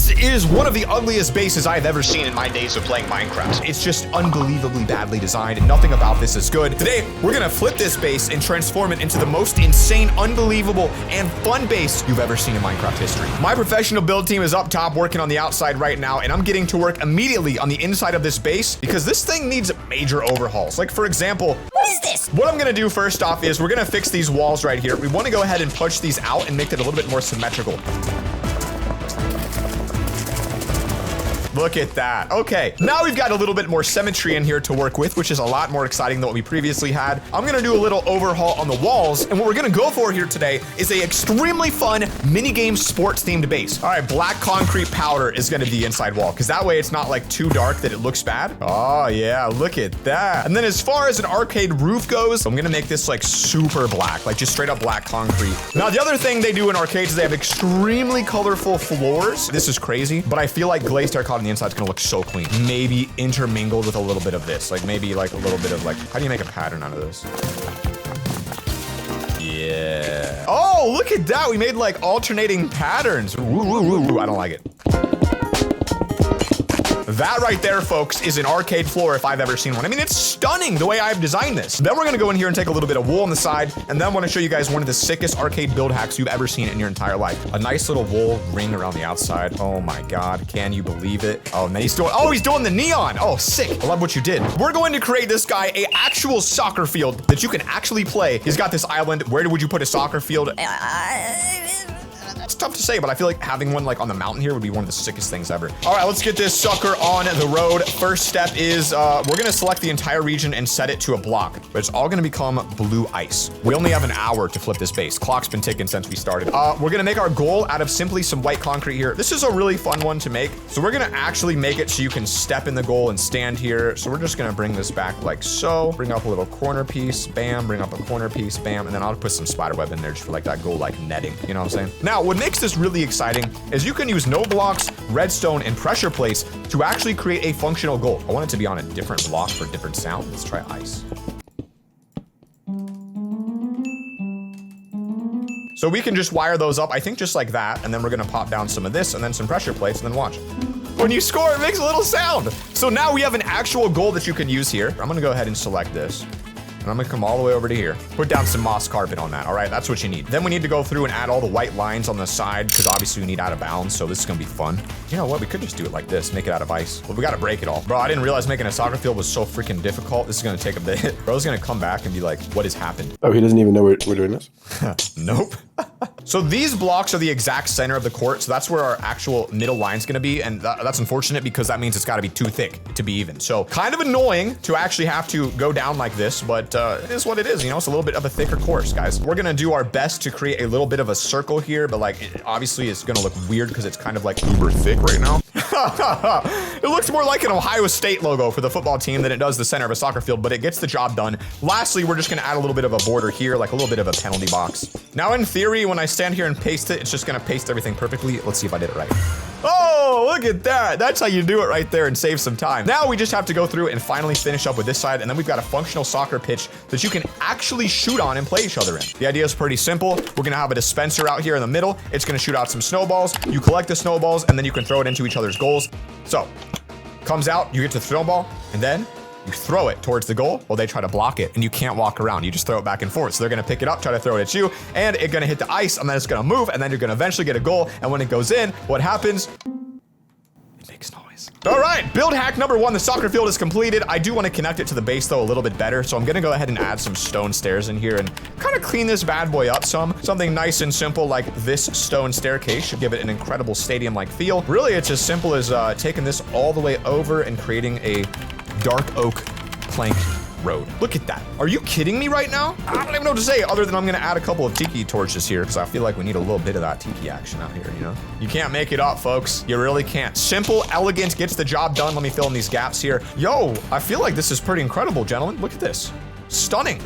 This is one of the ugliest bases I've ever seen in my days of playing Minecraft. It's just unbelievably badly designed. Nothing about this is good. Today, we're gonna flip this base and transform it into the most insane, unbelievable, and fun base you've ever seen in Minecraft history. My professional build team is up top working on the outside right now, and I'm getting to work immediately on the inside of this base because this thing needs major overhauls. Like, for example, what is this? What I'm gonna do first off is we're gonna fix these walls right here. We wanna go ahead and punch these out and make it a little bit more symmetrical. Look at that. Okay, now we've got a little bit more symmetry in here to work with, which is a lot more exciting than what we previously had. I'm gonna do a little overhaul on the walls, and what we're gonna go for here today is a extremely fun minigame sports themed base. All right, black concrete powder is gonna be the inside wall, because that way it's not like too dark that it looks bad. Oh yeah, look at that. And then as far as an arcade roof goes, I'm gonna make this like super black, like just straight up black concrete. Now the other thing they do in arcades is they have extremely colorful floors. This is crazy, but I feel like glazed terracotta on the inside's gonna look so clean. Maybe intermingled with a little bit of this. Like maybe like a little bit of like, how do you make a pattern out of this? Yeah. Oh, look at that. We made like alternating patterns. Ooh, I don't like it. That right there, folks, is an arcade floor if I've ever seen one. I mean, it's stunning the way I've designed this. Then we're gonna go in here and take a little bit of wool on the side, and then I wanna show you guys one of the sickest arcade build hacks you've ever seen in your entire life. A nice little wool ring around the outside. Oh my God, can you believe it? Oh, and then he's doing the neon. Oh, sick. I love what you did. We're going to create this guy a actual soccer field that you can actually play. He's got this island. Where would you put a soccer field? It's tough to say, but I feel like having one like on the mountain here would be one of the sickest things ever. All right, let's get this sucker on the road. First step is we're gonna select the entire region and set it to a block, but it's all gonna become blue ice. We only have an hour to flip this base. Clock's been ticking since we started. We're gonna make our goal out of simply some white concrete here. This is a really fun one to make. So we're gonna actually make it so you can step in the goal and stand here. So we're just gonna bring this back like so. Bring up a little corner piece, bam, bring up a corner piece, bam, and then I'll put some spider web in there just for like that goal like netting. You know what I'm saying? Now, what makes this really exciting is you can use no blocks, redstone, and pressure plates to actually create a functional goal. I want it to be on a different block for different sound. Let's try ice. So we can just wire those up, I think just like that, and then we're gonna pop down some of this and then some pressure plates and then watch. When you score, it makes a little sound. So now we have an actual goal that you can use here. I'm gonna go ahead and select this. And I'm gonna come all the way over to here. Put down some moss carpet on that, all right? That's what you need. Then we need to go through and add all the white lines on the side because obviously we need out of bounds, so this is gonna be fun. You know what, we could just do it like this, make it out of ice. But we gotta break it all. Bro, I didn't realize making a soccer field was so freaking difficult. This is gonna take a bit. Bro's gonna come back and be like, what has happened? Oh, he doesn't even know we're doing this? Nope. So these blocks are the exact center of the court, so that's where our actual middle line's gonna be, and that's unfortunate because that means it's gotta be too thick to be even. So kind of annoying to actually have to go down like this, but it is what it is, you know? It's a little bit of a thicker course, guys. We're gonna do our best to create a little bit of a circle here, but like, obviously it's gonna look weird because it's kind of like uber thick right now. It looks more like an Ohio State logo for the football team than it does the center of a soccer field, but it gets the job done. Lastly, we're just gonna add a little bit of a border here, like a little bit of a penalty box. Now, in theory, when I stand here and paste it, it's just gonna paste everything perfectly. Let's see if I did it right. Oh, look at that. That's how you do it right there and save some time. Now we just have to go through and finally finish up with this side, and then we've got a functional soccer pitch that you can actually shoot on and play each other in. The idea is pretty simple. We're gonna have a dispenser out here in the middle. It's gonna shoot out some snowballs. You collect the snowballs, and then you can throw it into each other's goals. So, comes out, you get to the snowball, and then you throw it towards the goal. Well, they try to block it, and you can't walk around. You just throw it back and forth. So they're gonna pick it up, try to throw it at you, and it's gonna hit the ice, and then it's gonna move, and then you're gonna eventually get a goal. And when it goes in, what happens? It makes noise. All right, build hack number one, the soccer field is completed. I do want to connect it to the base though a little bit better, so I'm gonna go ahead and add some stone stairs in here and kind of clean this bad boy up some. Something nice and simple like this stone staircase should give it an incredible stadium-like feel. Really, it's as simple as taking this all the way over and creating a dark oak plank road. Look at that. Are you kidding me right now? I don't even know what to say other than I'm gonna add a couple of tiki torches here because I feel like we need a little bit of that tiki action out here, you know? You can't make it up, folks. You really can't. Simple, elegant, gets the job done. Let me fill in these gaps here. Yo, I feel like this is pretty incredible, gentlemen. Look at this. Stunning.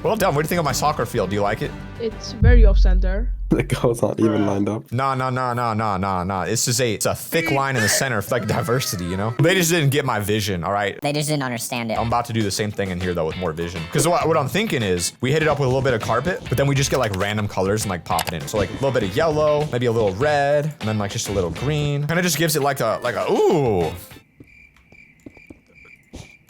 Well done. What do you think of my soccer field? Do you like it? It's very off-center. The goals aren't even lined up. Nah. It's a thick line in the center, like diversity, you know? They just didn't get my vision, all right? They just didn't understand it. I'm about to do the same thing in here though with more vision. Because what I'm thinking is we hit it up with a little bit of carpet, but then we just get like random colors and like pop it in. So like a little bit of yellow, maybe a little red, and then like just a little green. Kind of just gives it like a ooh.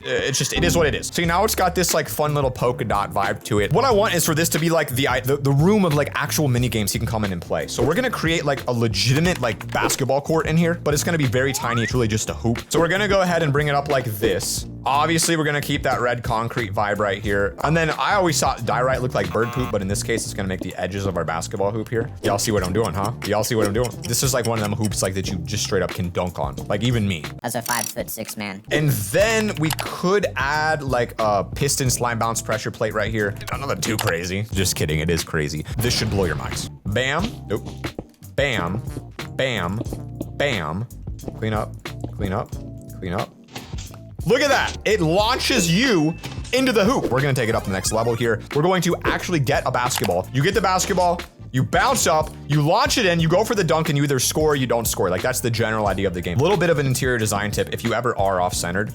It is what it is. So now it's got this like fun little polka dot vibe to it. What I want is for this to be like the room of like actual mini games he can come in and play. So we're gonna create like a legitimate like basketball court in here, but it's gonna be very tiny. It's really just a hoop. So we're gonna go ahead and bring it up like this. Obviously, we're gonna keep that red concrete vibe right here. And then I always thought diorite looked like bird poop, but in this case, it's gonna make the edges of our basketball hoop here. Y'all see what I'm doing, huh? Y'all see what I'm doing? This is like one of them hoops like that you just straight up can dunk on. Like even me. As a 5'6" man. And then we could add like a piston slime bounce pressure plate right here. Nothing too crazy. Just kidding, it is crazy. This should blow your minds. Bam, nope. Bam, bam, bam. Clean up, clean up, clean up. Look at that, it launches you into the hoop. We're gonna take it up the next level here. We're going to actually get a basketball. You get the basketball, you bounce up, you launch it in, you go for the dunk, and you either score or you don't score. Like that's the general idea of the game. A little bit of an interior design tip. If you ever are off-centered,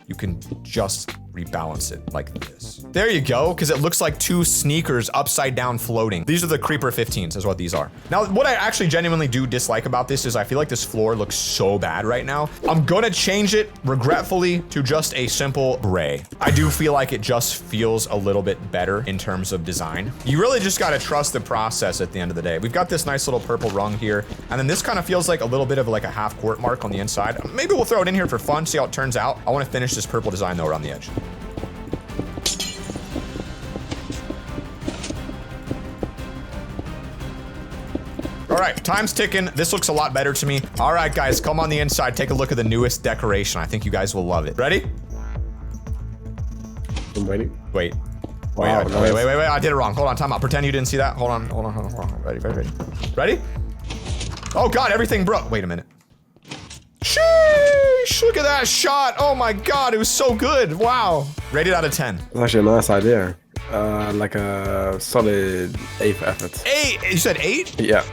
you can just rebalance it like this. There you go, because it looks like two sneakers upside down floating. These are the Creeper 15s is what these are. Now, what I actually genuinely do dislike about this is I feel like this floor looks so bad right now. I'm gonna change it regretfully to just a simple gray. I do feel like it just feels a little bit better in terms of design. You really just gotta trust the process at the end of the day. We've got this nice little purple rung here, and then this kind of feels like a little bit of like a half court mark on the inside. Maybe we'll throw it in here for fun, see how it turns out. I wanna finish this purple design though around the edge. All right, time's ticking. This looks a lot better to me. All right, guys, come on the inside. Take a look at the newest decoration. I think you guys will love it. Ready? I'm waiting. Wait. Wow, Wait. I did it wrong. Hold on, time out. Pretend you didn't see that. Hold on. Ready. Ready? Oh God, everything broke. Wait a minute. Sheesh, look at that shot. Oh my God, it was so good. Wow. Rated out of 10. That's actually a nice idea. Like a solid 8 for effort. 8? You said 8? Yeah.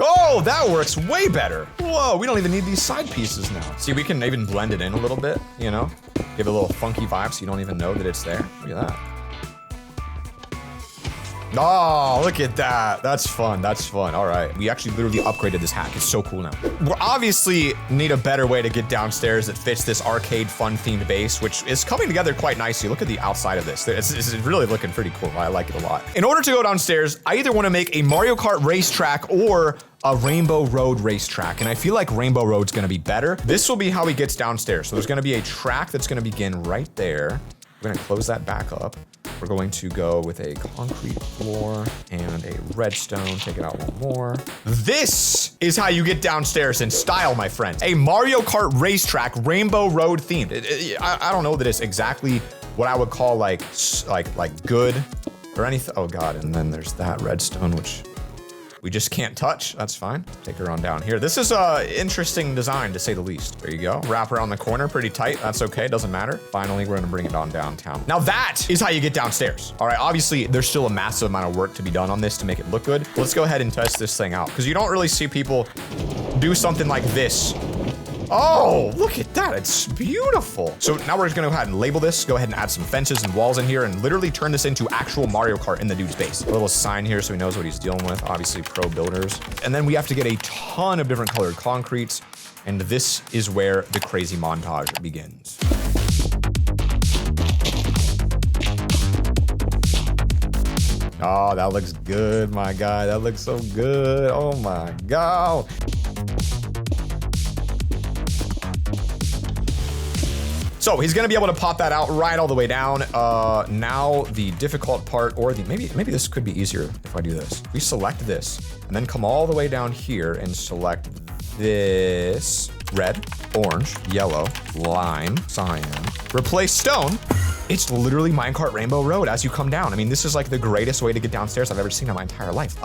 Oh, that works way better. Whoa, we don't even need these side pieces now. See, we can even blend it in a little bit, you know? Give it a little funky vibe so you don't even know that it's there. Look at that. Oh, look at that. That's fun. All right. We actually literally upgraded this hack. It's so cool now. We obviously need a better way to get downstairs that fits this arcade fun themed base, which is coming together quite nicely. Look at the outside of this. It's really looking pretty cool. I like it a lot. In order to go downstairs, I either want to make a Mario Kart racetrack or a Rainbow Road racetrack, and I feel like Rainbow Road's gonna be better. This will be how he gets downstairs. So there's gonna be a track that's gonna begin right there. We're gonna close that back up. We're going to go with a concrete floor and a redstone. Take it out one more. This is how you get downstairs in style, my friends. A Mario Kart racetrack, Rainbow Road themed. I don't know that it's exactly what I would call like good or anything. Oh God, and then there's that redstone, which we just can't touch. That's fine. Take her on down here. This is a interesting design to say the least. There you go. Wrap around the corner, pretty tight. That's okay, doesn't matter. Finally, we're gonna bring it on downtown. Now that is how you get downstairs. All right, obviously there's still a massive amount of work to be done on this to make it look good. Let's go ahead and test this thing out because you don't really see people do something like this. Oh, look at that. It's beautiful. So now we're just gonna go ahead and label this, go ahead and add some fences and walls in here and literally turn this into actual Mario Kart in the dude's base. A little sign here so he knows what he's dealing with. Obviously pro builders. And then we have to get a ton of different colored concretes. And this is where the crazy montage begins. Oh, that looks good, my guy. That looks so good. Oh my God. So he's gonna be able to pop that out right all the way down. Now the difficult part, or maybe this could be easier if I do this. We select this and then come all the way down here and select this red, orange, yellow, lime, cyan, replace stone. It's literally Minecart Rainbow Road as you come down. I mean, this is like the greatest way to get downstairs I've ever seen in my entire life.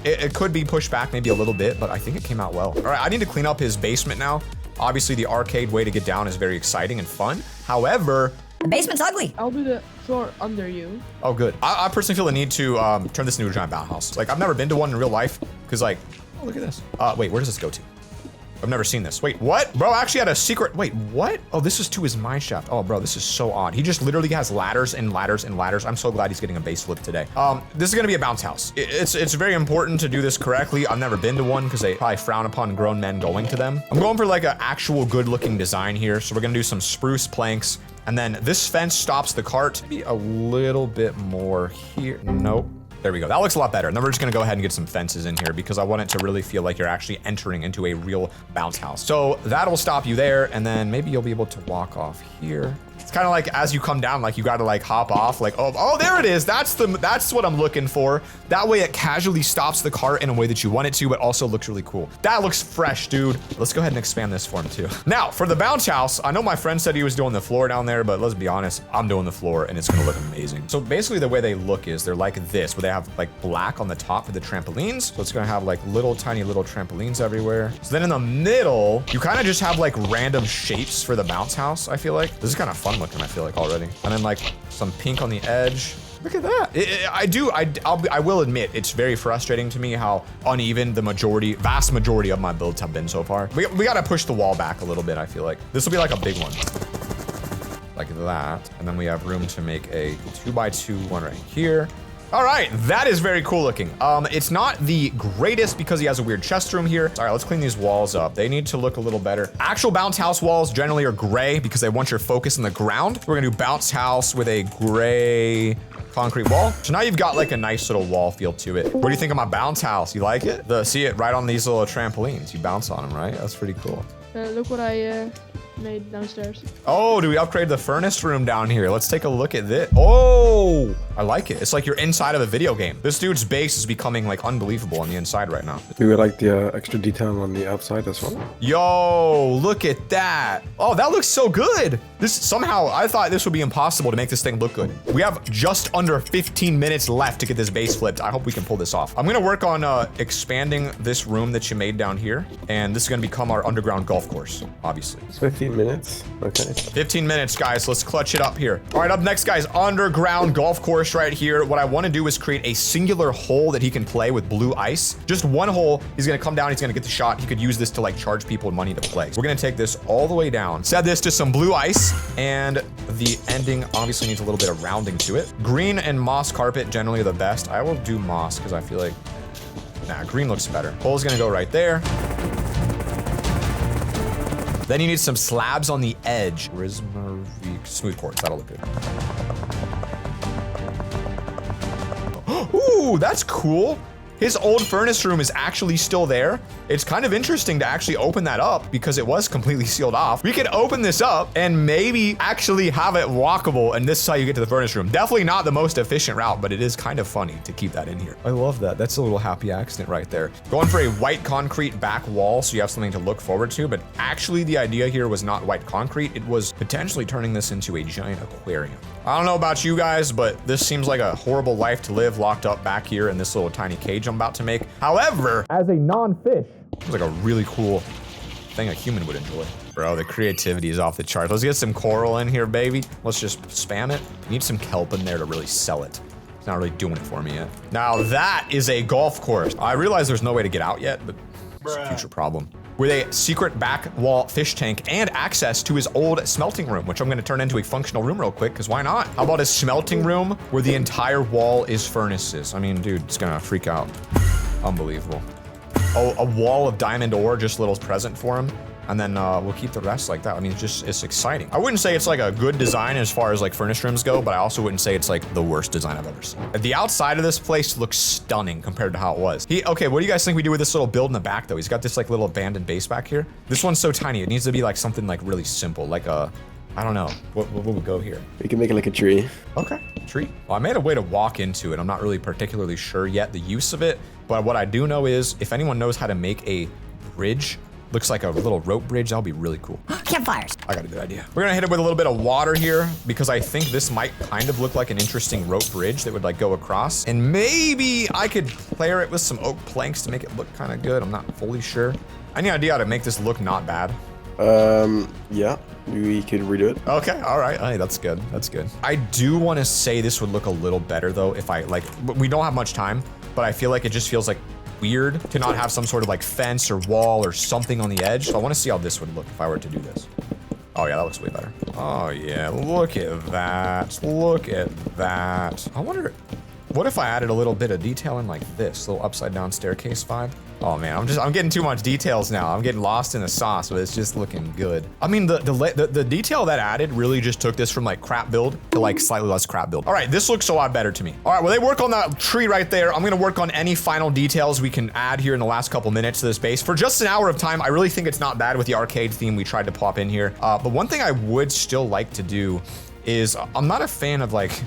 It could be pushed back maybe a little bit, but I think it came out well. All right, I need to clean up his basement now. Obviously, the arcade way to get down is very exciting and fun. However, the basement's ugly. I'll do that. floor under you. Oh, good. I personally feel the need to turn this into a giant bounce house. Like, I've never been to one in real life because, like, oh, look at this. Wait, where does this go to? I've never seen this. Wait, what? Bro actually had a secret. Wait, what? Oh, this is to his mine shaft. Oh, bro, this is so odd. He just literally has ladders and ladders and ladders. I'm so glad he's getting a base flip today. This is gonna be a bounce house. It's very important to do this correctly. I've never been to one because they probably frown upon grown men going to them. I'm going for like an actual good looking design here. So we're gonna do some spruce planks. And then this fence stops the cart. Maybe a little bit more here. Nope. There we go. That looks a lot better. And then we're just gonna go ahead and get some fences in here because I want it to really feel like you're actually entering into a real bounce house. So that'll stop you there. And then maybe you'll be able to walk off here. It's kind of like as you come down, like you gotta like hop off, like, oh, there it is. That's what I'm looking for. That way it casually stops the cart in a way that you want it to, but also looks really cool. That looks fresh, dude. Let's go ahead and expand this for him too. Now, for the bounce house, I know my friend said he was doing the floor down there, but let's be honest, I'm doing the floor and it's gonna look amazing. So basically the way they look is they're like this, where they have like black on the top for the trampolines. So it's gonna have like tiny little trampolines everywhere. So then in the middle, you kind of just have like random shapes for the bounce house, I feel like. This is kind of fun looking, I feel like already. And then like some pink on the edge. Look at that. I will admit, it's very frustrating to me how uneven the vast majority of my builds have been so far. We gotta push the wall back a little bit, I feel like. This will be like a big one. Like that. And then we have room to make a 2x2 one right here. All right, that is very cool looking. It's not the greatest because he has a weird chest room here. All right, let's clean these walls up. They need to look a little better. Actual bounce house walls generally are gray because they want your focus on the ground. We're gonna do bounce house with a gray concrete wall. So now you've got like a nice little wall feel to it. What do you think of my bounce house? You like it? See it right on these little trampolines. You bounce on them, right? That's pretty cool. Look what I made downstairs. Oh, do we upgrade the furnace room down here? Let's take a look at this. Oh, I like it. It's like you're inside of a video game. This dude's base is becoming like unbelievable on the inside right now. We would like the extra detail on the outside as well. Yo, look at that. Oh, that looks so good. Somehow I thought this would be impossible to make this thing look good. We have just under 15 minutes left to get this base flipped. I hope we can pull this off. I'm gonna work on expanding this room that you made down here. And this is gonna become our underground golf course, obviously. It's 15 minutes, okay. 15 minutes, guys. Let's clutch it up here. All right, up next, guys, underground golf course right here. What I want to do is create a singular hole that he can play with blue ice. Just one hole. He's going to come down. He's going to get the shot. He could use this to like charge people money to play. So we're going to take this all the way down. Set this to some blue ice, and the ending obviously needs a little bit of rounding to it. Green and moss carpet generally are the best. I will do moss because I feel like, green looks better. Hole's going to go right there. Then you need some slabs on the edge. Smooth quartz, that'll look good. Ooh, that's cool. His old furnace room is actually still there. It's kind of interesting to actually open that up because it was completely sealed off. We could open this up and maybe actually have it walkable, and this is how you get to the furnace room. Definitely not the most efficient route, but it is kind of funny to keep that in here. I love that. That's a little happy accident right there. Going for a white concrete back wall so you have something to look forward to, but actually the idea here was not white concrete. It was potentially turning this into a giant aquarium. I don't know about you guys, but this seems like a horrible life to live locked up back here in this little tiny cage I'm about to make. However, as a non-fish, it's like a really cool thing a human would enjoy. Bro, the creativity is off the charts. Let's get some coral in here, baby. Let's just spam it. Need some kelp in there to really sell it. It's not really doing it for me yet. Now that is a golf course. I realize there's no way to get out yet, but it's a future problem. With a secret back wall fish tank and access to his old smelting room, which I'm gonna turn into a functional room real quick, because why not? How about a smelting room where the entire wall is furnaces? I mean, dude, it's gonna freak out. Unbelievable. Oh, a wall of diamond ore, just a little present for him. And then we'll keep the rest like that. I mean, it's exciting. I wouldn't say it's like a good design as far as like furnace rooms go, but I also wouldn't say it's like the worst design I've ever seen. The outside of this place looks stunning compared to how it was. Okay, what do you guys think we do with this little build in the back though? He's got this like little abandoned base back here. This one's so tiny. It needs to be like something like really simple, like a, I don't know. What would go here? We can make it like a tree. Okay, tree. Well, I made a way to walk into it. I'm not really particularly sure yet the use of it, but what I do know is if anyone knows how to make a bridge, looks like a little rope bridge, that'll be really cool. Campfires. I got a good idea. We're gonna hit it with a little bit of water here because I think this might kind of look like an interesting rope bridge that would like go across. And maybe I could layer it with some oak planks to make it look kind of good. I'm not fully sure. I need an idea how to make this look not bad. Yeah, we could redo it. Okay, all right. Hey, that's good. That's good. I do want to say this would look a little better though if I like. We don't have much time, but I feel like it just feels like weird to not have some sort of like fence or wall or something on the edge. So I want to see how this would look if I were to do this. Oh yeah, that looks way better. Oh yeah, look at that. Look at that. I wonder, what if I added a little bit of detail in like this little upside down staircase vibe? Oh man, I'm getting too much details now. I'm getting lost in the sauce, but it's just looking good. I mean, the detail that added really just took this from like crap build to like slightly less crap build. All right, this looks a lot better to me. All right, well, they work on that tree right there. I'm gonna work on any final details we can add here in the last couple minutes to this base. For just an hour of time, I really think it's not bad with the arcade theme we tried to plop in here. But one thing I would still like to do is I'm not a fan of like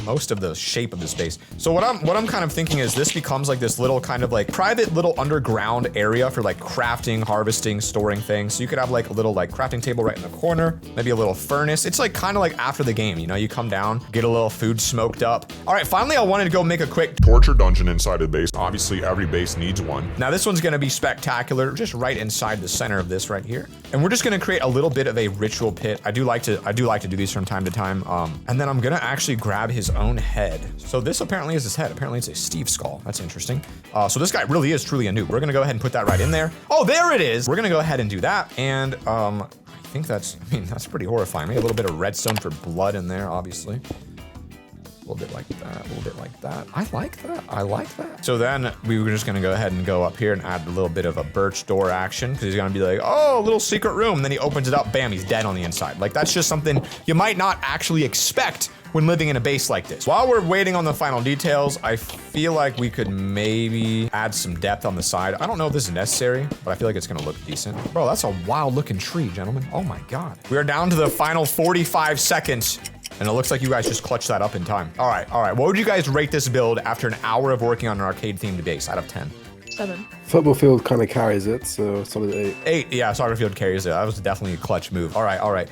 most of the shape of the space. So what I'm kind of thinking is this becomes like this little kind of like private little underground area for like crafting, harvesting, storing things. So you could have like a little like crafting table right in the corner, maybe a little furnace. It's like kind of like after the game, you know, you come down, get a little food smoked up. All right, finally I wanted to go make a quick torture dungeon inside of the base. Obviously every base needs one. Now this one's gonna be spectacular, just right inside the center of this right here. And we're just gonna create a little bit of a ritual pit. I do like to do these from time to time. And then I'm gonna actually grab his own head. So this apparently is his head. Apparently it's a Steve skull. That's interesting. So this guy really is truly a noob. We're gonna go ahead and put that right in there. Oh, there it is. We're gonna go ahead and do that. And I think that's pretty horrifying. Maybe a little bit of redstone for blood in there, obviously. A little bit like that, a little bit like that. I like that, I like that. So then we were just gonna go ahead and go up here and add a little bit of a birch door action because he's gonna be like, oh, a little secret room. Then he opens it up, bam, he's dead on the inside. Like that's just something you might not actually expect when living in a base like this. While we're waiting on the final details, I feel like we could maybe add some depth on the side. I don't know if this is necessary, but I feel like it's gonna look decent. Bro, that's a wild looking tree, gentlemen. Oh my God. We are down to the final 45 seconds. And it looks like you guys just clutched that up in time. All right. What would you guys rate this build after an hour of working on an arcade-themed base out of 10? 7. Football field kind of carries it, so solid 8. 8, yeah, soccer field carries it. That was definitely a clutch move. All right.